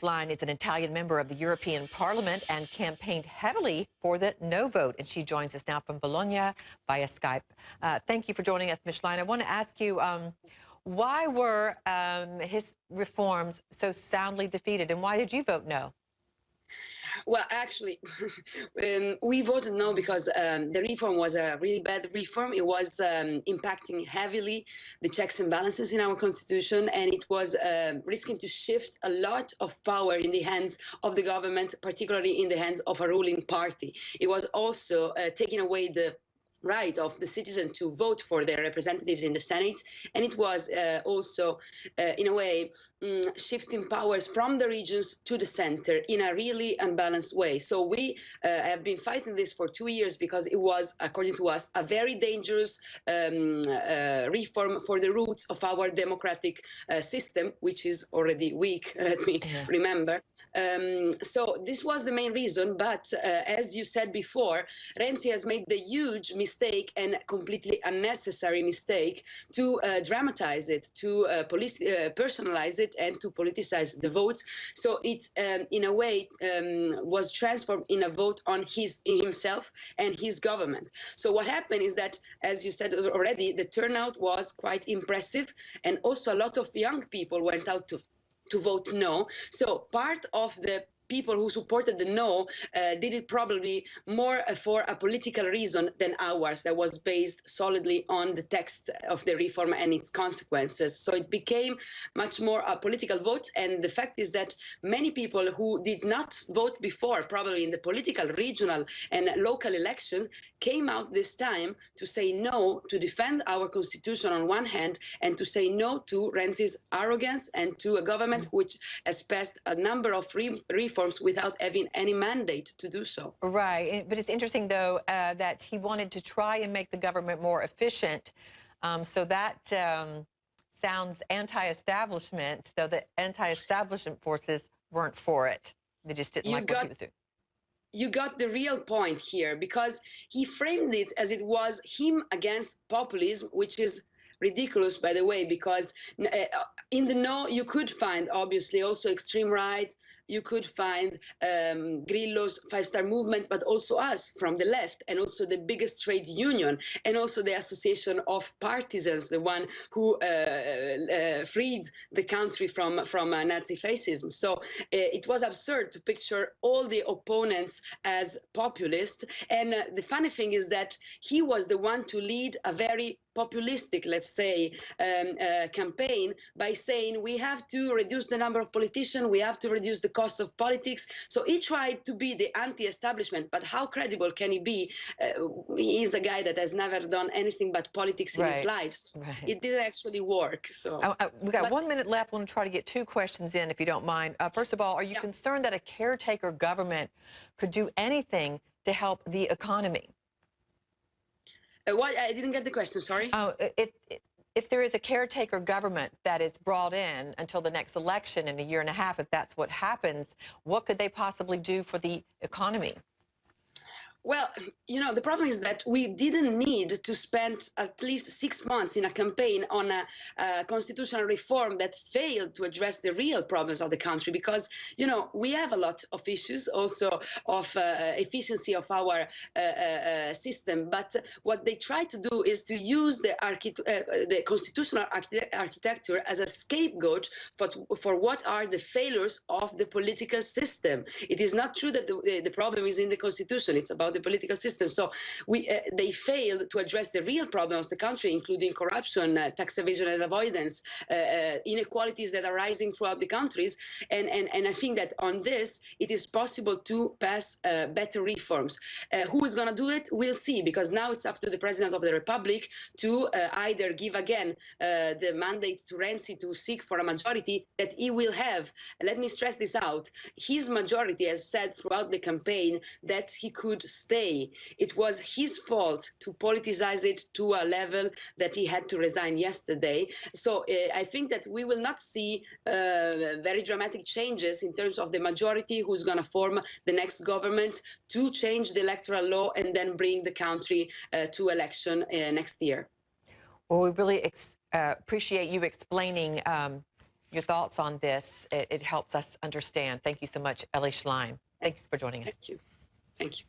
Schlein is an Italian member of the European Parliament and campaigned heavily for the no vote. And she joins us now from Bologna via Skype. Thank you for joining us, Ms. Schlein. I want to ask you, why were his reforms so soundly defeated, and why did you vote no? Well, actually, we voted no because the reform was a really bad reform. It was impacting heavily the checks and balances in our constitution, and it was risking to shift a lot of power in the hands of the government, particularly in the hands of a ruling party. It was also taking away the right of the citizen to vote for their representatives in the Senate, and it was also, in a way, shifting powers from the regions to the center in a really unbalanced way. So we have been fighting this for 2 years because it was, according to us, a very dangerous reform for the roots of our democratic system, which is already weak, let me remember. So this was the main reason, but as you said before, Renzi has made the huge mistake and completely unnecessary mistake to dramatize it, to personalize it, and to politicize the votes. So it, in a way, was transformed in a vote on himself and his government. So what happened is that, as you said already, the turnout was quite impressive, and also a lot of young people went out to vote no. So part of the people who supported the no did it probably more for a political reason than ours that was based solidly on the text of the reform and its consequences. So it became much more a political vote, and the fact is that many people who did not vote before, probably in the political, regional and local elections, came out this time to say no, to defend our constitution on one hand, and to say no to Renzi's arrogance and to a government which has passed a number of reforms without having any mandate to do so. Right, but it's interesting, though, that he wanted to try and make the government more efficient. So that sounds anti-establishment, though the anti-establishment forces weren't for it. They just didn't like what he was doing. You got the real point here, because he framed it as it was him against populism, which is ridiculous, by the way, because in the no, you could find, obviously, also extreme right, you could find Grillo's five-star movement, but also us from the left, and also the biggest trade union, and also the Association of Partisans, the one who freed the country from Nazi fascism. So it was absurd to picture all the opponents as populist. And the funny thing is that he was the one to lead a very populistic, let's say, campaign by saying we have to reduce the number of politicians, we have to reduce the cost of politics. So he tried to be the anti-establishment, but how credible can he be? He is a guy that has never done anything but politics in his life. So it didn't actually work. So we got 1 minute left. I want to try to get 2 questions in, if you don't mind. First of all, are you concerned that a caretaker government could do anything to help the economy? What? I didn't get the question, sorry. If there is a caretaker government that is brought in until the next election in a year and a half, if that's what happens, what could they possibly do for the economy? Well, you know, the problem is that we didn't need to spend at least 6 months in a campaign on a constitutional reform that failed to address the real problems of the country, because, you know, we have a lot of issues also of efficiency of our system. But what they try to do is to use the constitutional architecture as a scapegoat for what are the failures of the political system. It is not true that the problem is in the constitution. It's about the political system. So they failed to address the real problems of the country, including corruption, tax evasion and avoidance, inequalities that are rising throughout the countries. And I think that on this, it is possible to pass better reforms. Who is going to do it? We'll see, because now it's up to the President of the Republic to either give again the mandate to Renzi to seek for a majority that he will have. Let me stress this out. His majority has said throughout the campaign that he could stay. It was his fault to politicize it to a level that he had to resign yesterday. So I think that we will not see very dramatic changes in terms of the majority who's going to form the next government to change the electoral law and then bring the country to election next year. Well, we really appreciate you explaining your thoughts on this. It helps us understand. Thank you so much, Elly Schlein. Thanks for joining us. Thank you. Thank you.